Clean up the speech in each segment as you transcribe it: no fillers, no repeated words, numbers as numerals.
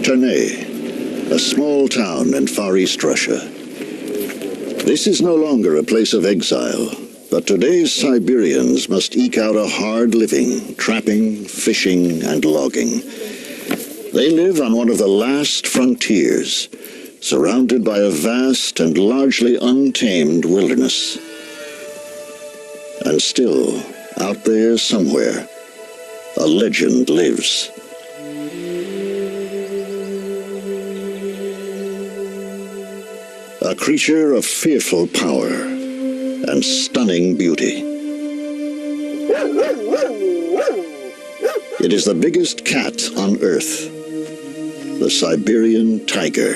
Ternay, a small town in Far East Russia. This is no longer a place of exile, but today's Siberians must eke out a hard living, trapping, fishing, and logging. They live on one of the last frontiers, surrounded by a vast and largely untamed wilderness. And still, out there somewhere, a legend lives. A creature of fearful power and stunning beauty. It is the biggest cat on Earth, the Siberian tiger.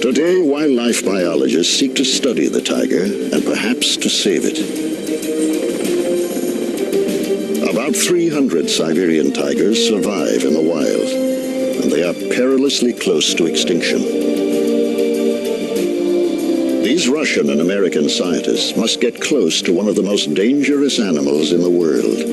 Today, wildlife biologists seek to study the tiger and perhaps to save it. About 300 Siberian tigers survive in the wild, and they are perilously close to extinction. These Russian and American scientists must get close to one of the most dangerous animals in the world.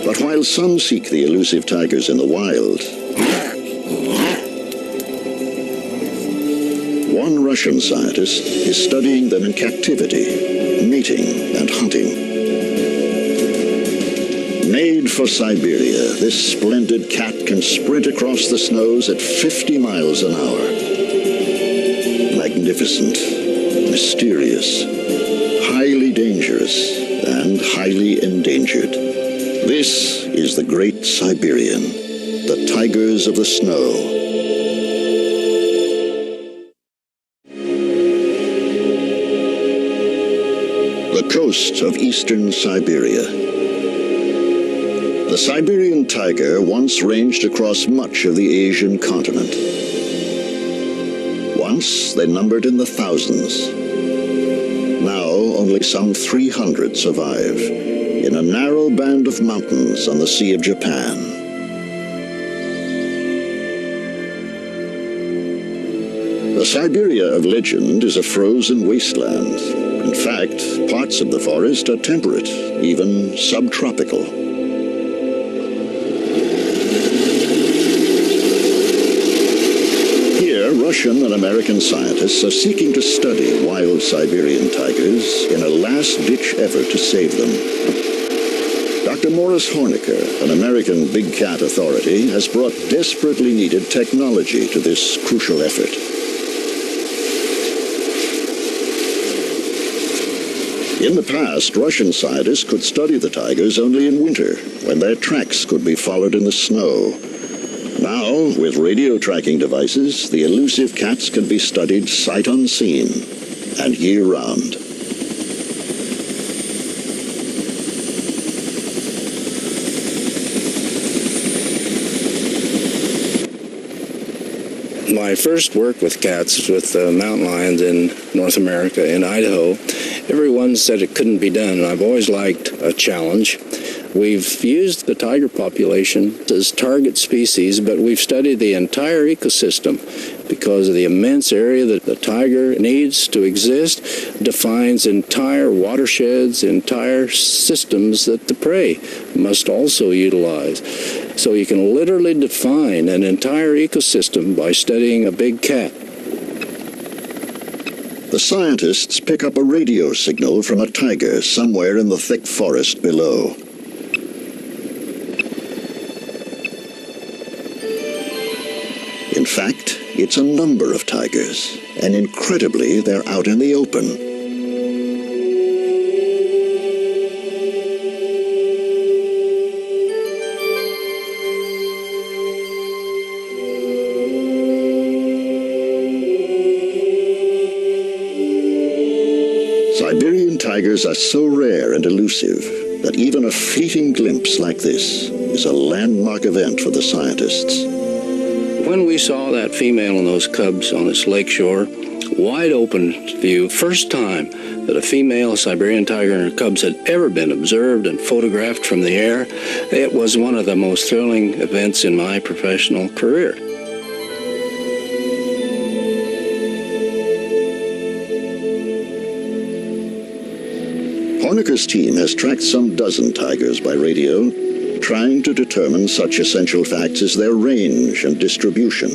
But while some seek the elusive tigers in the wild, one Russian scientist is studying them in captivity, mating and hunting. Made for Siberia, this splendid cat can sprint across the snows at 50 miles an hour. Magnificent, mysterious, highly dangerous, and highly endangered. This is the great Siberian, the tigers of the snow. The coast of eastern Siberia. The Siberian tiger once ranged across much of the Asian continent. Once they numbered in the thousands. Now only some 300 survive, in a narrow band of mountains on the Sea of Japan. The Siberia of legend is a frozen wasteland. In fact, parts of the forest are temperate, even subtropical. Here, Russian and American scientists are seeking to study wild Siberian tigers in a last-ditch effort to save them. Dr. Morris Horniker, an American big cat authority, has brought desperately needed technology to this crucial effort. In the past, Russian scientists could study the tigers only in winter, when their tracks could be followed in the snow. Now, with radio tracking devices, the elusive cats can be studied sight unseen and year-round. My first work with cats with mountain lions in North America, in Idaho, everyone said it couldn't be done, and I've always liked a challenge. We've used the tiger population as target species, but we've studied the entire ecosystem because of the immense area that the tiger needs to exist, defines entire watersheds, entire systems that the prey must also utilize. So you can literally define an entire ecosystem by studying a big cat. The scientists pick up a radio signal from a tiger somewhere in the thick forest below. In fact, it's a number of tigers, and incredibly, they're out in the open. Siberian tigers are so rare and elusive that even a fleeting glimpse like this is a landmark event for the scientists. When we saw that female and those cubs on this lakeshore, wide open view, first time that a female Siberian tiger and her cubs had ever been observed and photographed from the air, it was one of the most thrilling events in my professional career. Horneker's team has tracked some dozen tigers by radio, trying to determine such essential facts as their range and distribution.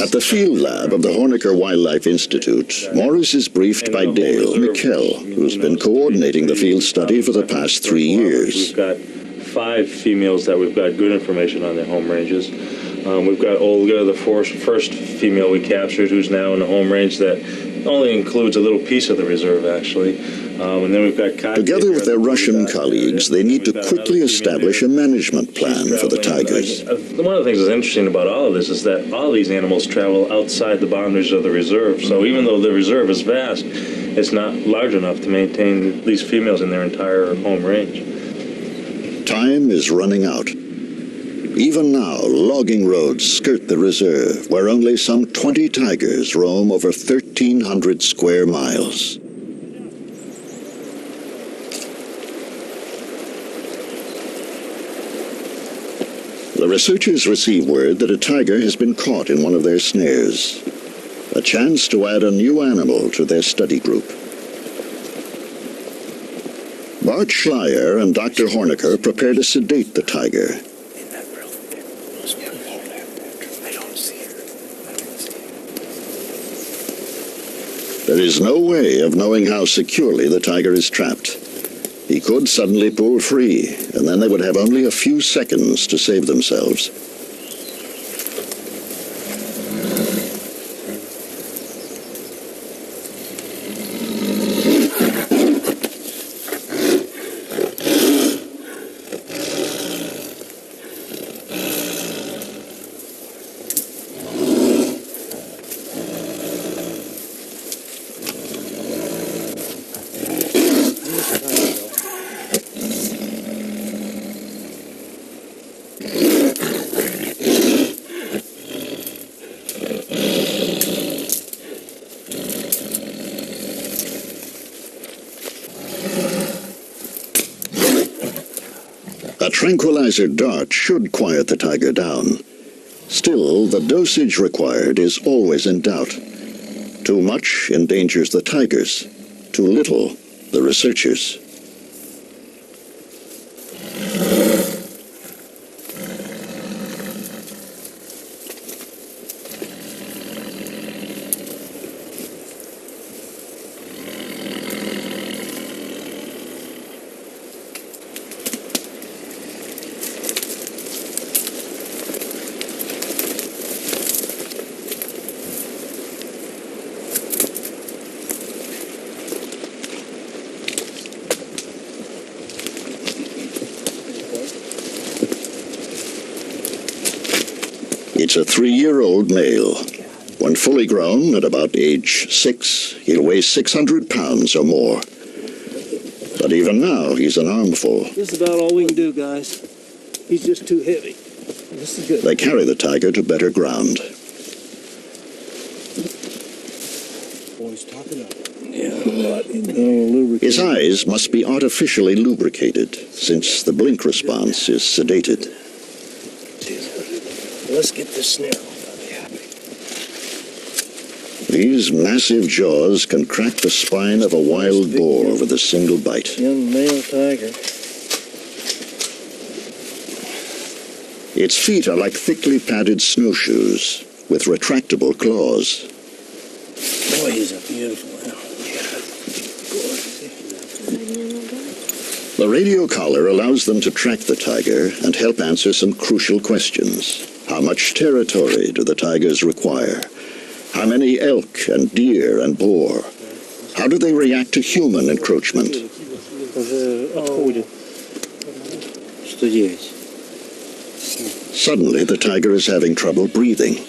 At the field lab of the Horneker Wildlife Institute, Morris is briefed by Dale McKell, who's been coordinating the field study for the past 3 years. We've got 5 females that we've got good information on their home ranges. We've got Olga, the first female we captured, who's now in the home range that only includes a little piece of the reserve, actually. And then we've got Katya. Together with their Russian colleagues, they need to quickly establish a management plan for the tigers. One of the things that's interesting about all of this is that all these animals travel outside the boundaries of the reserve. So even though the reserve is vast, it's not large enough to maintain these females in their entire home range. Time is running out. Even now, logging roads skirt the reserve, where only some 20 tigers roam over 1,300 square miles. The researchers receive word that a tiger has been caught in one of their snares. A chance to add a new animal to their study group. Bart Schleier and Dr. Horneker prepare to sedate the tiger. There is no way of knowing how securely the tiger is trapped. He could suddenly pull free, and then they would have only a few seconds to save themselves. A tranquilizer dart should quiet the tiger down. Still, the dosage required is always in doubt. Too much endangers the tigers, too little the researchers. It's a 3-year-old male. When fully grown, at about age 6, he'll weigh 600 pounds or more. But even now, he's an armful. This is about all we can do, guys. He's just too heavy. This is good. They carry the tiger to better ground. Boys, top it up. His eyes must be artificially lubricated, since the blink response is sedated. Let's get this snare off. These massive jaws can crack the spine of a wild boar with a single bite. Young male tiger. Its feet are like thickly padded snowshoes with retractable claws. Boy, he's a beautiful animal. The radio collar allows them to track the tiger and help answer some crucial questions. How much territory do the tigers require? How many elk and deer and boar? How do they react to human encroachment? Suddenly, the tiger is having trouble breathing.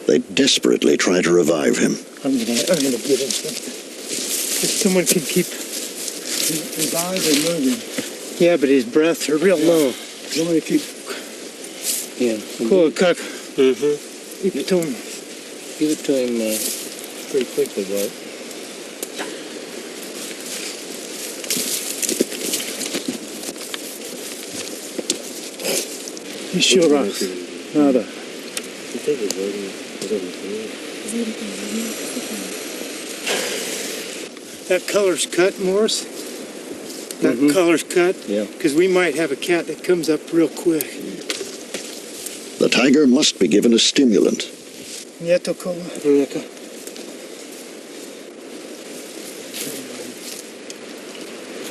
They desperately try to revive him. I'm gonna get him. If someone can keep His eyes are moving. Yeah, but his breaths are real low. You want me to keep... Yeah. Cool, Cuck. Mm-hmm. Keep it to him. Give it to him pretty quickly, bud. He's sure us. Nada. That color's cut, Morris. That color's cut. Yeah. Because we might have a cat that comes up real quick. The tiger must be given a stimulant. Nieto cola.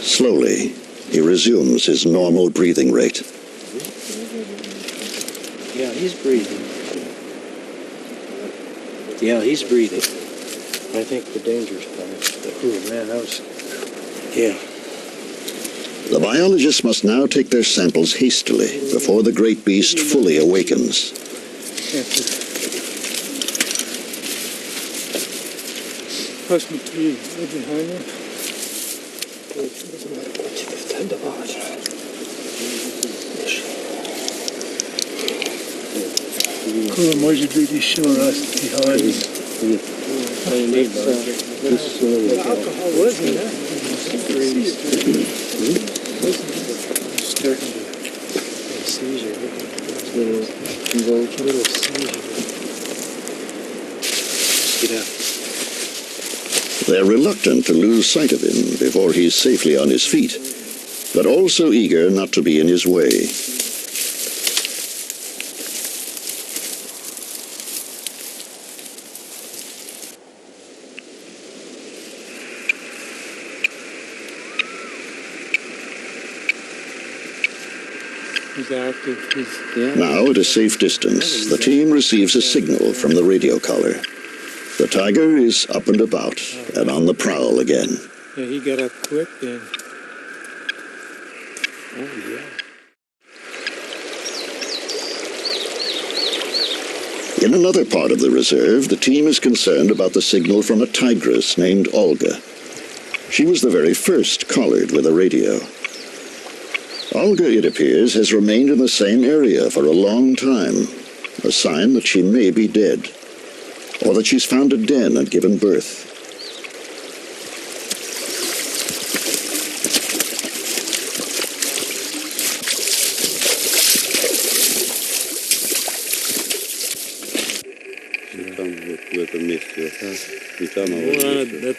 Slowly, he resumes his normal breathing rate. Yeah, he's breathing. Yeah, he's breathing. I think the danger's past. Oh, man, that was... Yeah. The biologists must now take their samples hastily before the great beast fully awakens. Push me to you. Right behind you. Cool, why'd you really show us behind you? Alcohol wasn't that? Starting to seizure. Little seizure. Get out. They're reluctant to lose sight of him before he's safely on his feet, but also eager not to be in his way. He's active. Now, at a safe distance, the team receives a signal from the radio collar. The tiger is up and about and on the prowl again. Yeah, he got up quick then. Oh, yeah. In another part of the reserve, the team is concerned about the signal from a tigress named Olga. She was the very first collared with a radio. Olga, it appears, has remained in the same area for a long time, a sign that she may be dead, or that she's found a den and given birth.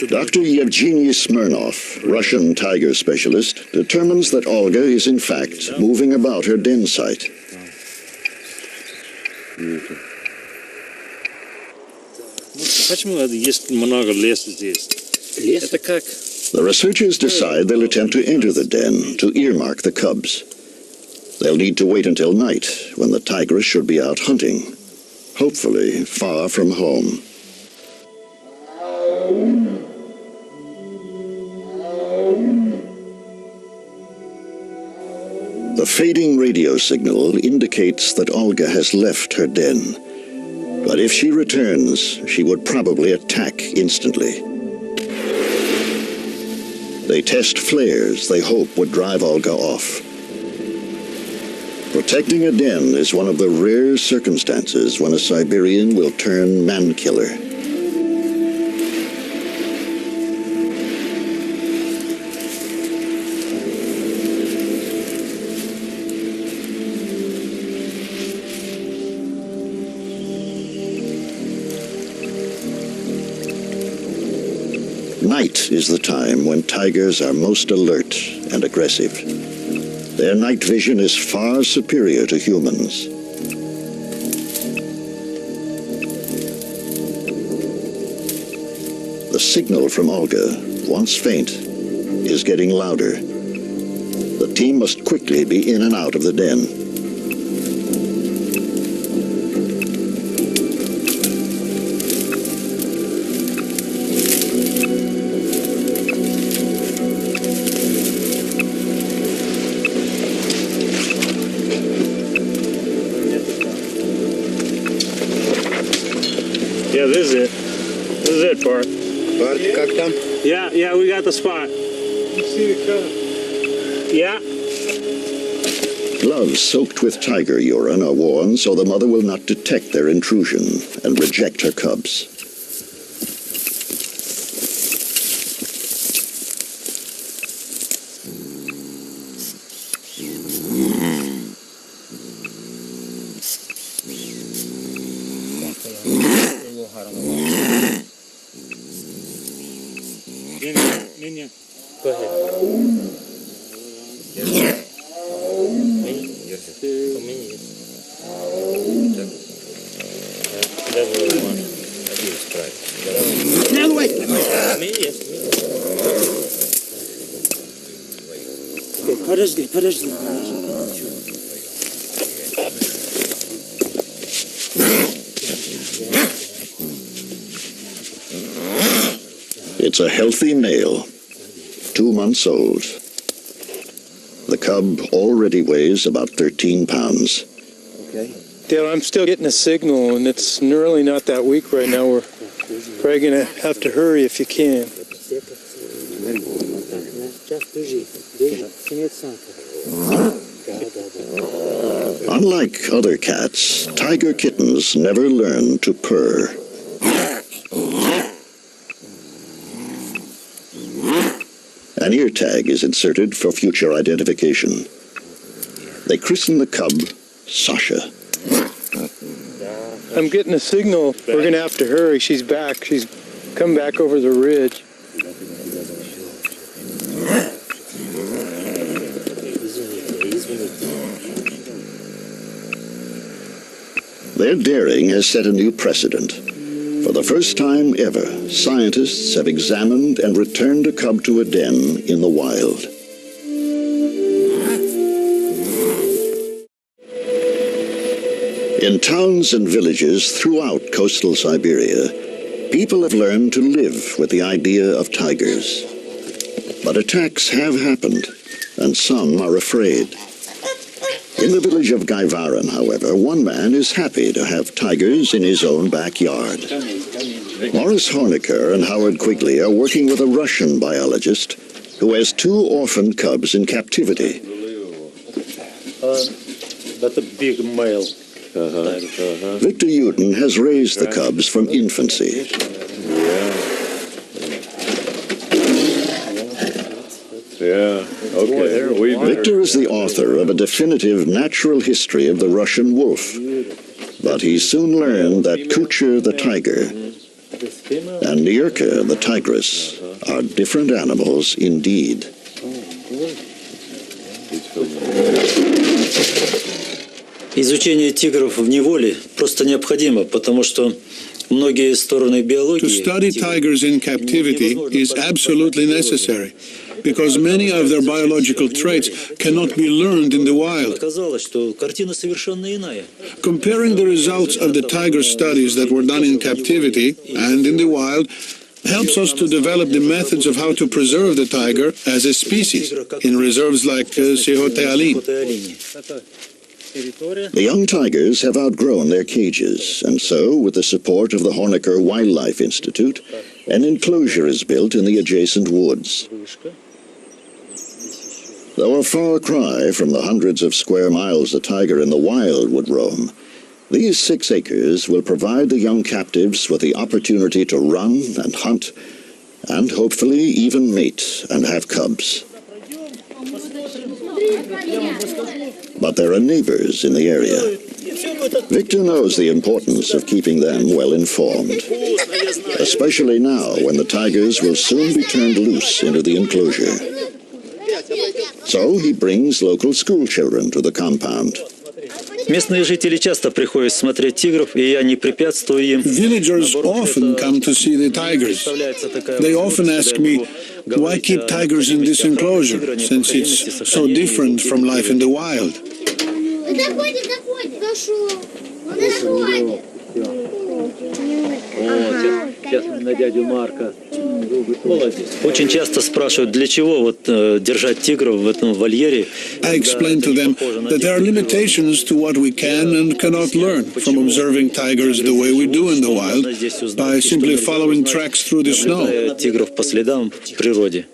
Dr. Yevgeny Smirnov, Russian tiger specialist, determines that Olga is in fact moving about her den site. The researchers decide they'll attempt to enter the den to earmark the cubs. They'll need to wait until night, when the tigress should be out hunting, hopefully far from home. The fading radio signal indicates that Olga has left her den. But if she returns, she would probably attack instantly. They test flares they hope would drive Olga off. Protecting a den is one of the rare circumstances when a Siberian will turn man-killer. Night is the time when tigers are most alert and aggressive. Their night vision is far superior to humans. The signal from Olga, once faint, is getting louder. The team must quickly be in and out of the den. Yeah, this is it. This is it, Bart. Bart, как там? Yeah, we got the spot. Yeah. Gloves soaked with tiger urine are worn so the mother will not detect their intrusion and reject her cubs. Go ahead. Подожди. It's a healthy male, 2 months old. The cub already weighs about 13 pounds. Okay. Dale, I'm still getting a signal, and it's really not that weak right now. We're probably going to have to hurry if you can. Unlike other cats, tiger kittens never learn to purr. An ear tag is inserted for future identification. They christen the cub Sasha. I'm getting a signal. We're going to have to hurry. She's back. She's come back over the ridge. Their daring has set a new precedent. For the first time ever, scientists have examined and returned a cub to a den in the wild. In towns and villages throughout coastal Siberia, people have learned to live with the idea of tigers. But attacks have happened, and some are afraid. In the village of Gaivaran, however, one man is happy to have tigers in his own backyard. Morris Horniker and Howard Quigley are working with a Russian biologist who has 2 orphaned cubs in captivity. That's a big male. Victor Uden has raised the cubs from infancy. Victor is the author of a definitive natural history of the Russian wolf. But he soon learned that Kucher the tiger and Nyurka the tigress are different animals indeed. Изучение тигров в неволе просто необходимо, потому что многие стороны биологии... To study tigers in captivity is absolutely necessary, because many of their biological traits cannot be learned in the wild. Оказалось, что картина совершенно иная. Comparing the results of the tiger studies that were done in captivity and in the wild helps us to develop the methods of how to preserve the tiger as a species in reserves like Sihote-Alin. The young tigers have outgrown their cages, and so, with the support of the Horniker Wildlife Institute, an enclosure is built in the adjacent woods. Though a far cry from the hundreds of square miles the tiger in the wild would roam, these 6 acres will provide the young captives with the opportunity to run and hunt, and hopefully even mate and have cubs. But there are neighbors in the area. Victor knows the importance of keeping them well informed, especially now when the tigers will soon be turned loose into the enclosure. So he brings local school children to the compound. Местные жители часто приходят смотреть тигров, и я не препятствую им. Villagers often come to see the tigers. They often ask me, why keep tigers in this enclosure, since it's so different from life in the wild? Очень часто спрашивают, для чего вот держать тигров в этом вольере. I explain to them that there are limitations to what we can and cannot learn from observing tigers the way we do in the wild by simply following tracks through the snow. Тигров по следам в природе.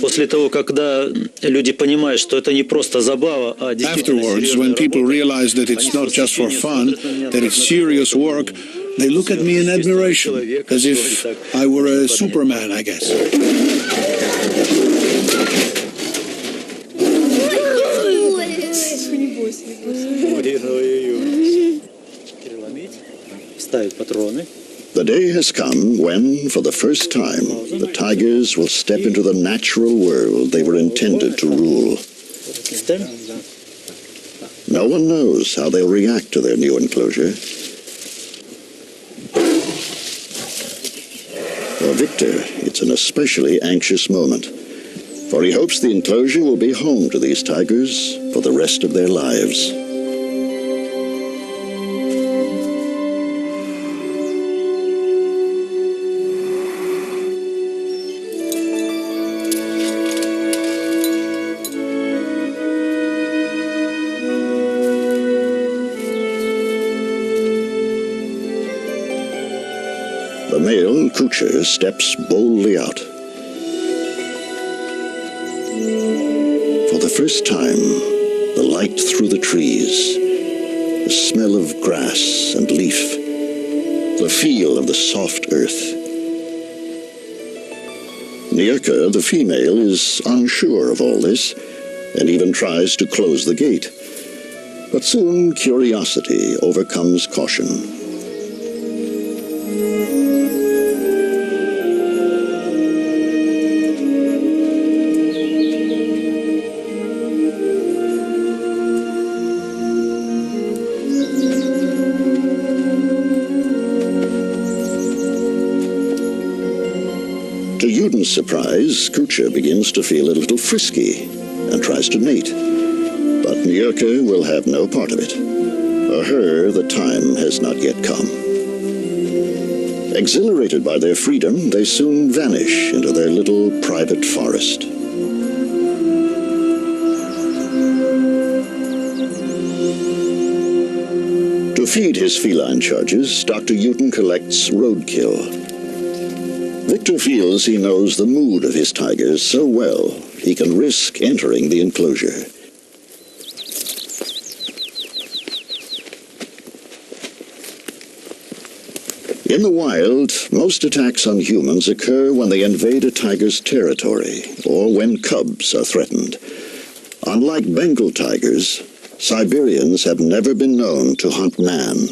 После того, когда люди понимают, что это не просто забава, а действительно Afterwards, when people realize that it's not just for fun, that it's serious work, they look at me in admiration, as if I were a Superman, I guess. ставить патроны. The day has come when, for the first time, the tigers will step into the natural world they were intended to rule. No one knows how they'll react to their new enclosure. For Victor, it's an especially anxious moment, for he hopes the enclosure will be home to these tigers for the rest of their lives. The male, Kucher, steps boldly out. For the first time, the light through the trees, the smell of grass and leaf, the feel of the soft earth. Nierka, the female, is unsure of all this and even tries to close the gate. But soon curiosity overcomes caution. To Juden's surprise, Kucher begins to feel a little frisky and tries to mate. But Nierka will have no part of it. For her, the time has not yet come. Exhilarated by their freedom, they soon vanish into their little private forest. To feed his feline charges, Dr. Juden collects roadkill. Victor feels he knows the mood of his tigers so well, he can risk entering the enclosure. In the wild, most attacks on humans occur when they invade a tiger's territory or when cubs are threatened. Unlike Bengal tigers, Siberians have never been known to hunt man.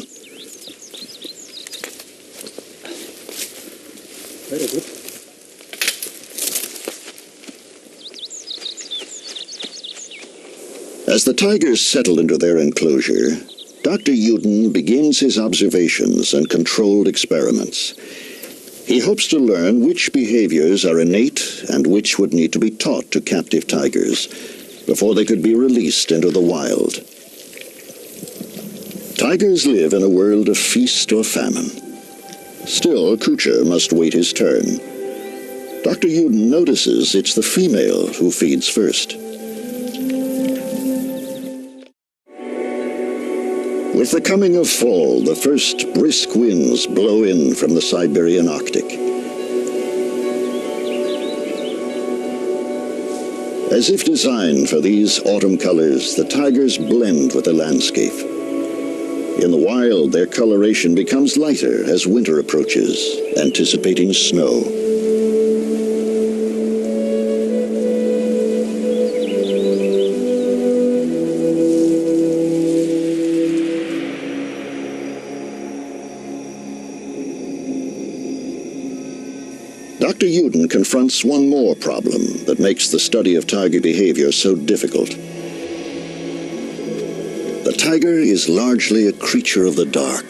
As the tigers settle into their enclosure, Dr. Juden begins his observations and controlled experiments. He hopes to learn which behaviors are innate and which would need to be taught to captive tigers before they could be released into the wild. Tigers live in a world of feast or famine. Still, Kucher must wait his turn. Dr. Juden notices it's the female who feeds first. With the coming of fall, the first brisk winds blow in from the Siberian Arctic. As if designed for these autumn colors, the tigers blend with the landscape. In the wild, their coloration becomes lighter as winter approaches, anticipating snow. Dr. Juden confronts one more problem that makes the study of tiger behavior so difficult. The tiger is largely a creature of the dark.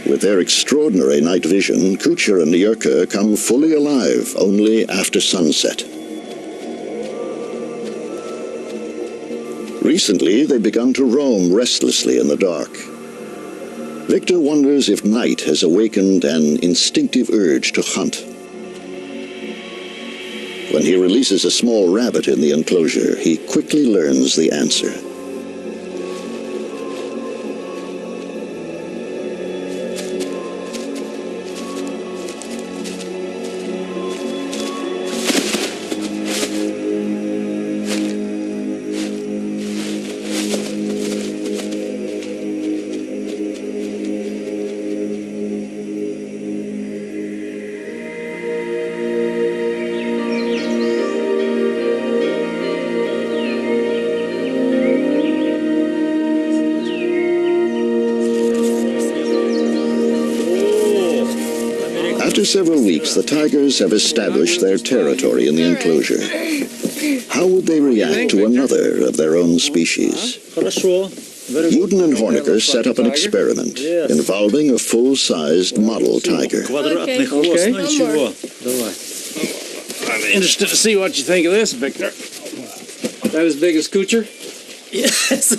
With their extraordinary night vision, Kucher and Nierka come fully alive only after sunset. Recently, they've begun to roam restlessly in the dark. Victor wonders if night has awakened an instinctive urge to hunt. When he releases a small rabbit in the enclosure, he quickly learns the answer. After several weeks, the tigers have established their territory in the enclosure. How would they react to another of their own species? Uden and Horniker set up an experiment involving a full-sized model tiger. I'm interested to see what you think of this, Victor. That as big as Kuchar? Yes.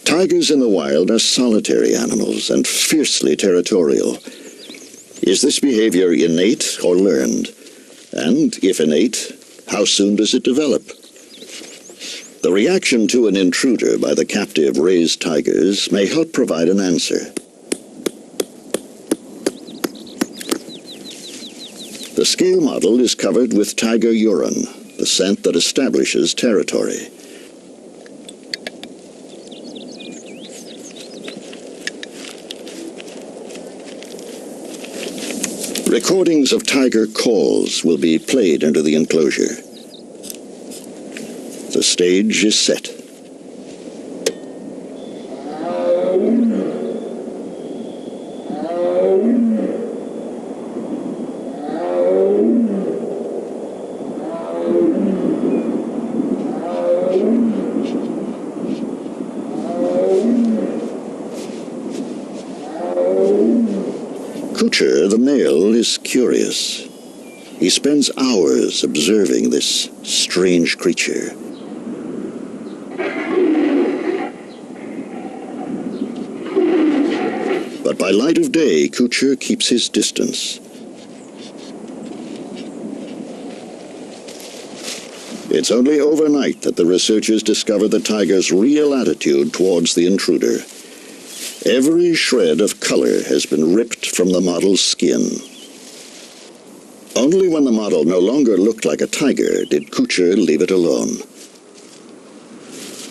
Tigers in the wild are solitary animals and fiercely territorial. Is this behavior innate or learned? And if innate, how soon does it develop? The reaction to an intruder by the captive raised tigers may help provide an answer. The scale model is covered with tiger urine, the scent that establishes territory. Recordings of tiger calls will be played into the enclosure. The stage is set. Kuchar, the male, is curious. He spends hours observing this strange creature. But by light of day, Kuchar keeps his distance. It's only overnight that the researchers discover the tiger's real attitude towards the intruder. Every shred of color has been ripped from the model's skin. Only when the model no longer looked like a tiger did Kuchar leave it alone.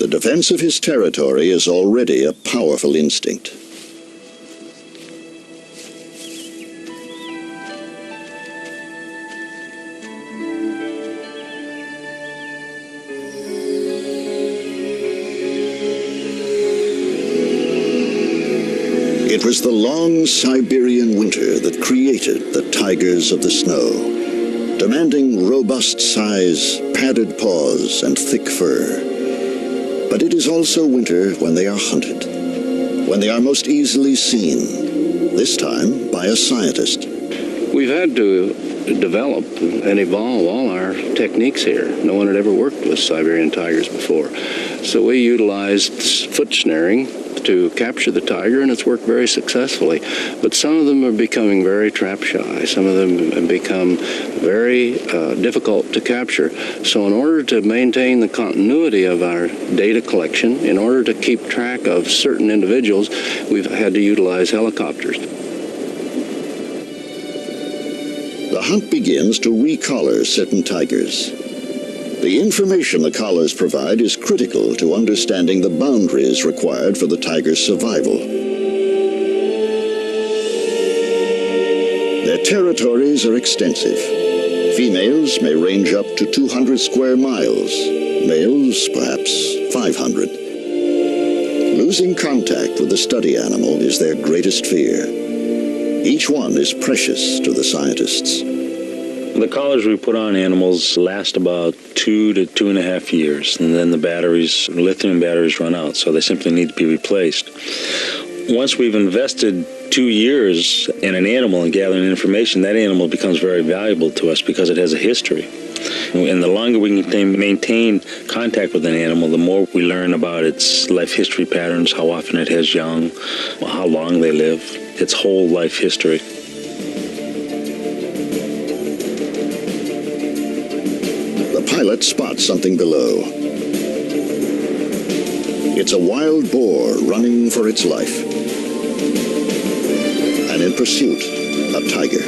The defense of his territory is already a powerful instinct. It was the long Siberian winter that created the tigers of the snow, demanding robust size, padded paws, and thick fur. But it is also winter when they are hunted, when they are most easily seen, this time by a scientist. We've had to develop and evolve all our techniques here. No one had ever worked with Siberian tigers before. So we utilized foot snaring to capture the tiger, and it's worked very successfully. But some of them are becoming very trap shy. Some of them have become very difficult to capture. So in order to maintain the continuity of our data collection, in order to keep track of certain individuals, we've had to utilize helicopters. The hunt begins to recollar certain tigers. The information the collars provide is critical to understanding the boundaries required for the tiger's survival. Their territories are extensive. Females may range up to 200 square miles, males perhaps 500. Losing contact with the study animal is their greatest fear. Each one is precious to the scientists. The collars we put on animals last about 2 to 2.5 years, and then the batteries, lithium batteries, run out, so they simply need to be replaced. Once we've invested 2 years in an animal and gathering information, that animal becomes very valuable to us because it has a history. And the longer we can maintain contact with an animal, the more we learn about its life history patterns, how often it has young, how long they live, its whole life history. The pilot spots something below. It's a wild boar running for its life. And in pursuit, a tiger.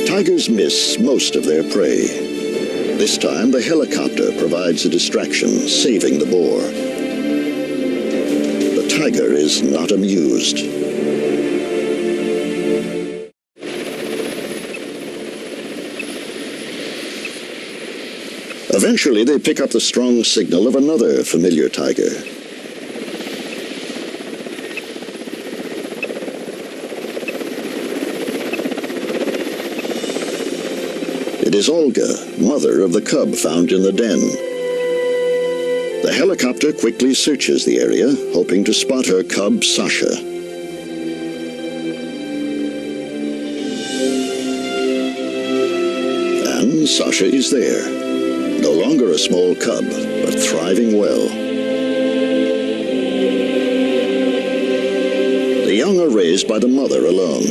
Tigers miss most of their prey. This time, the helicopter provides a distraction, saving the boar. The tiger is not amused. Eventually, they pick up the strong signal of another familiar tiger. It is Olga, mother of the cub found in the den. The helicopter quickly searches the area, hoping to spot her cub, Sasha. And Sasha is there. No longer a small cub, but thriving well. The young are raised by the mother alone.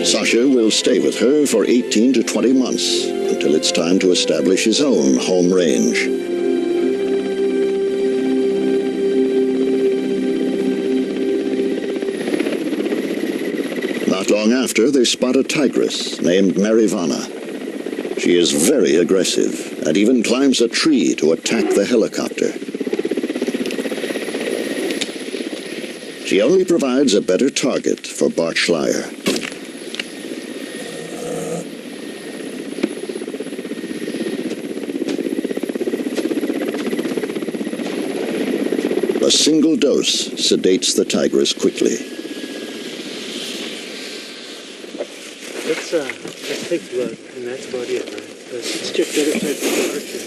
Sasha will stay with her for 18 to 20 months until it's time to establish his own home range. Not long after, they spot a tigress named Marivana. She is very aggressive and even climbs a tree to attack the helicopter. She only provides a better target for Bart Schleyer. A single dose sedates the tigress quickly. Let's take blood, and that's about it, right? Let's check the other type of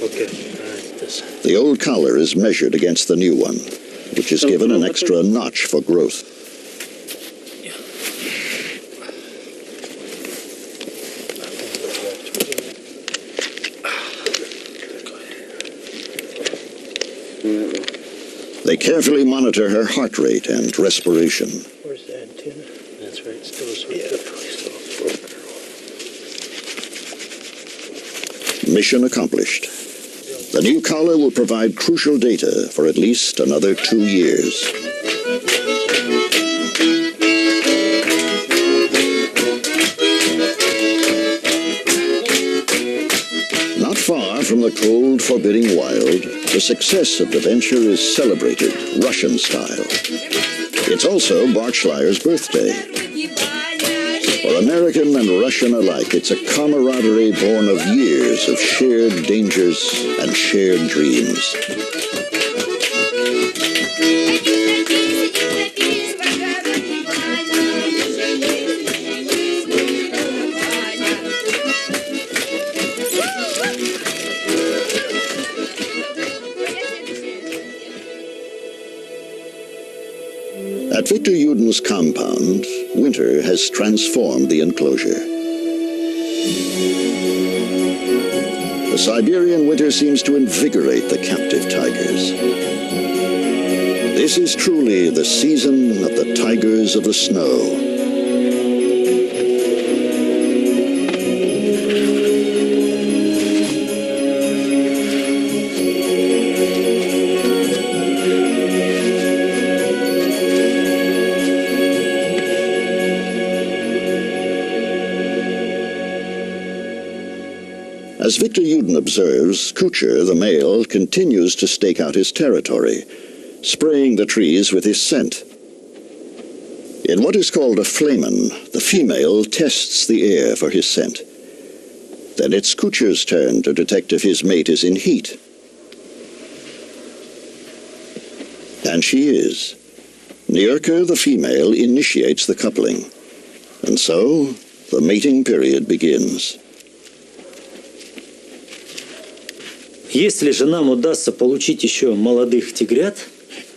blood. Okay, all right, this. The old collar is measured against the new one, which is given an extra notch for growth. They carefully monitor her heart rate and respiration. Where's the antenna? That's right, still a sweet Mission accomplished. The new collar will provide crucial data for at least another 2 years. Not far from the cold, forbidding wild, the success of the venture is celebrated Russian style. It's also Bart Schleyer's birthday. For American and Russian alike, it's a camaraderie born of years of shared dangers and shared dreams. At Victor Yuden's compound, winter has transformed the enclosure. The Siberian winter seems to invigorate the captive tigers. This is truly the season of the tigers of the snow. As Victor Yuden observes, Kucher, the male, continues to stake out his territory, spraying the trees with his scent. In what is called a flamen, the female tests the air for his scent. Then it's Kucher's turn to detect if his mate is in heat. And she is. Nyrka, the female, initiates the coupling. And so, the mating period begins. Если же нам удастся получить еще молодых тигрят,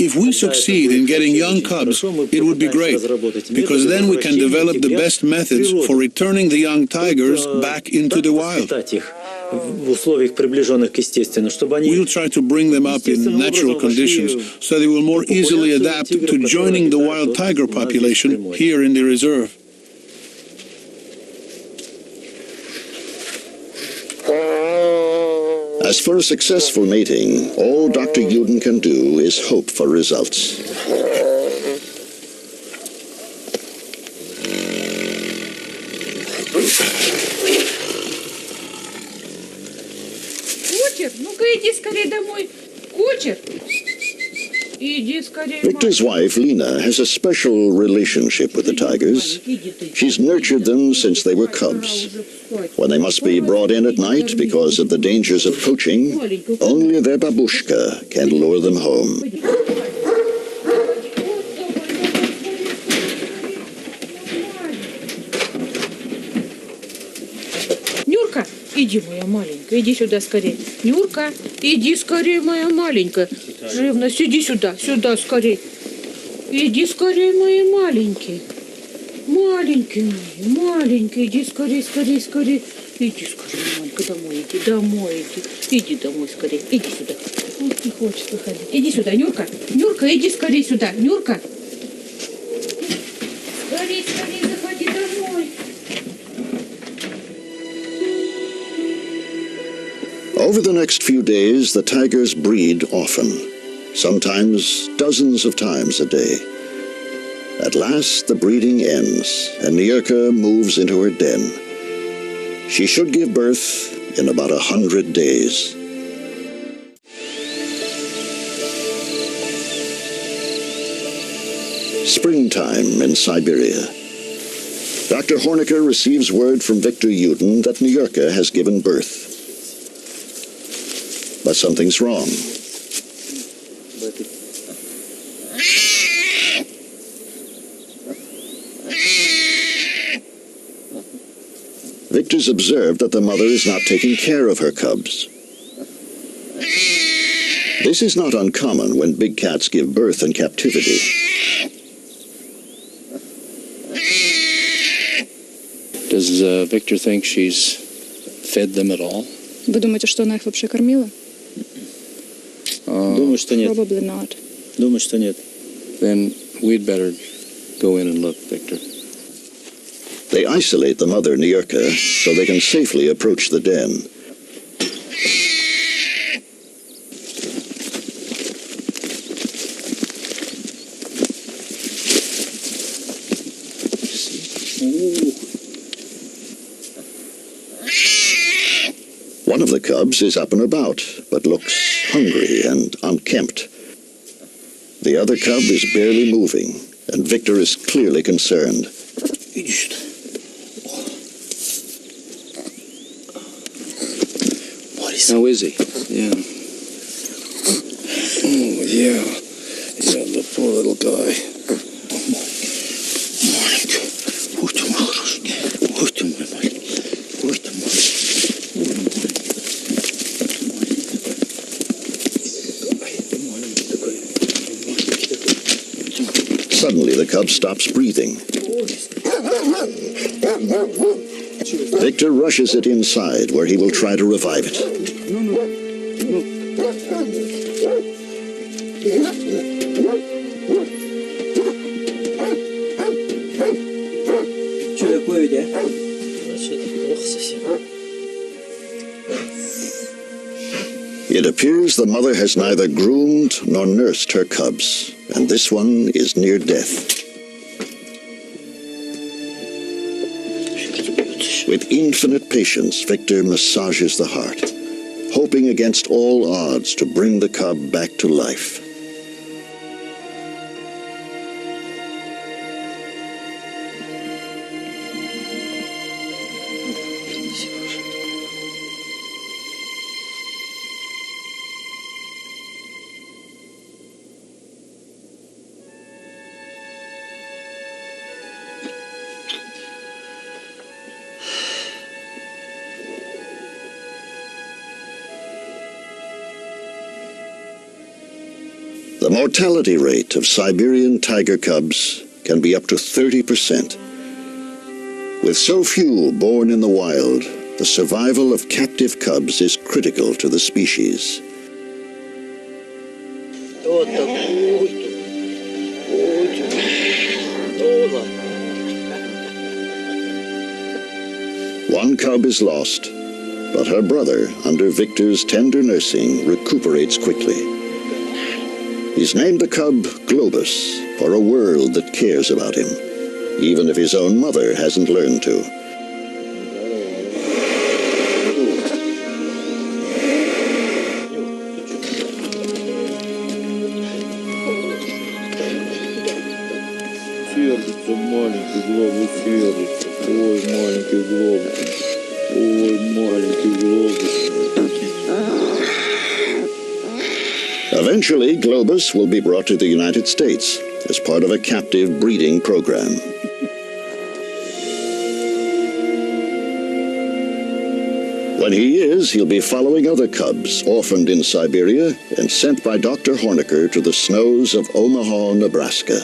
If we succeed in getting young cubs, it would be great, because then we can develop the best methods for returning the young tigers back into the wild. We'll try to bring them up in natural conditions so they will more easily adapt to joining the wild tiger population here in the reserve. As for a successful mating, all Dr. Uden can do is hope for results. Кучер, ну-ка иди скорее домой. Кучер! Иди скорее. Victor's wife, Lena, has a special relationship with the tigers. She's nurtured them since they were cubs. When they must be brought in at night because of the dangers of poaching, only their babushka can lure them home. Нюрка, иди, моя маленькая, иди сюда скорее. Нюрка, иди скорее, моя маленькая. Живность, иди сюда, сюда скорее. Иди скорее, мои маленькие. Маленькие мои, маленькие, иди скорее, скорее, скорее. Иди скорее, маленькая, домой иди, домой иди. Иди домой скорее, иди сюда. Вот не хочет выходить. Иди сюда, Нюрка. Нюрка, иди скорее сюда, Нюрка. Скорее, скорее, заходи домой. Over the next few days, the tigers breed often, sometimes dozens of times a day. At last, the breeding ends, and Nyurka moves into her den. She should give birth in about 100 days. Springtime in Siberia. Dr. Horniker receives word from Victor Uden that Nyurka has given birth. But something's wrong. Victor's observed that the mother is not taking care of her cubs. This is not uncommon when big cats give birth in captivity. Does Victor think she's fed them at all? Вы думаете, что она их вообще кормила? Думаю, что нет. Probably not. Думаю, что нет. Then we'd better go in and look, Victor. They isolate the mother, Nyurka, so they can safely approach the den. One of the cubs is up and about, but looks hungry and unkempt. The other cub is barely moving, and Victor is clearly concerned. How is he? Yeah. Oh, yeah. Yeah, the poor little guy. Suddenly, the cub stops breathing. Victor rushes it inside, where he will try to revive it. It appears the mother has neither groomed nor nursed her cubs, and this one is near death. With infinite patience, Victor massages the heart, hoping against all odds to bring the cub back to life. The mortality rate of Siberian tiger cubs can be up to 30%. With so few born in the wild, the survival of captive cubs is critical to the species. One cub is lost, but her brother, under Victor's tender nursing, recuperates quickly. He's named the cub Globus, for a world that cares about him, even if his own mother hasn't learned to. Маленький глобус сверится. Ой, маленький глобус. Ой, маленький глобус. Eventually, Globus will be brought to the United States as part of a captive breeding program. When he is, he'll be following other cubs orphaned in Siberia and sent by Dr. Hornecker to the snows of Omaha, Nebraska.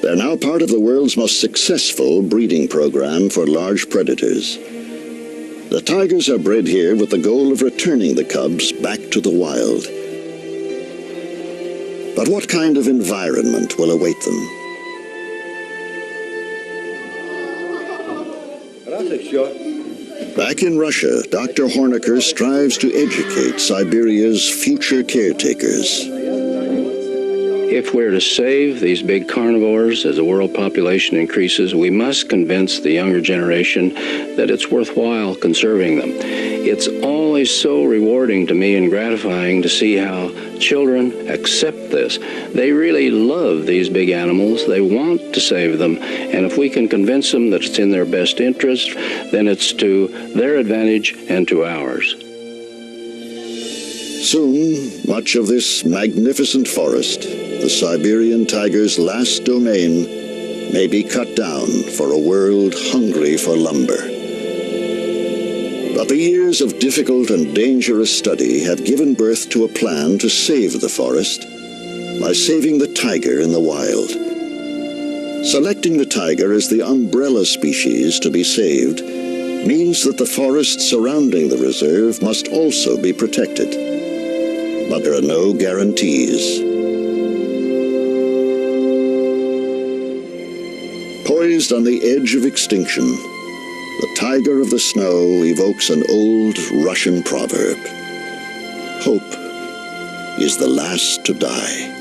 They're now part of the world's most successful breeding program for large predators. The tigers are bred here with the goal of returning the cubs back to the wild. But what kind of environment will await them? Back in Russia, Dr. Hornecker strives to educate Siberia's future caretakers. If we're to save these big carnivores as the world population increases, we must convince the younger generation that it's worthwhile conserving them. It's always so rewarding to me and gratifying to see how children accept this. They really love these big animals. They want to save them. And if we can convince them that it's in their best interest, then it's to their advantage and to ours. Soon, much of this magnificent forest, the Siberian tiger's last domain, may be cut down for a world hungry for lumber. But the years of difficult and dangerous study have given birth to a plan to save the forest by saving the tiger in the wild. Selecting the tiger as the umbrella species to be saved means that the forests surrounding the reserve must also be protected. But there are no guarantees. Poised on the edge of extinction, the tiger of the snow evokes an old Russian proverb. Hope is the last to die.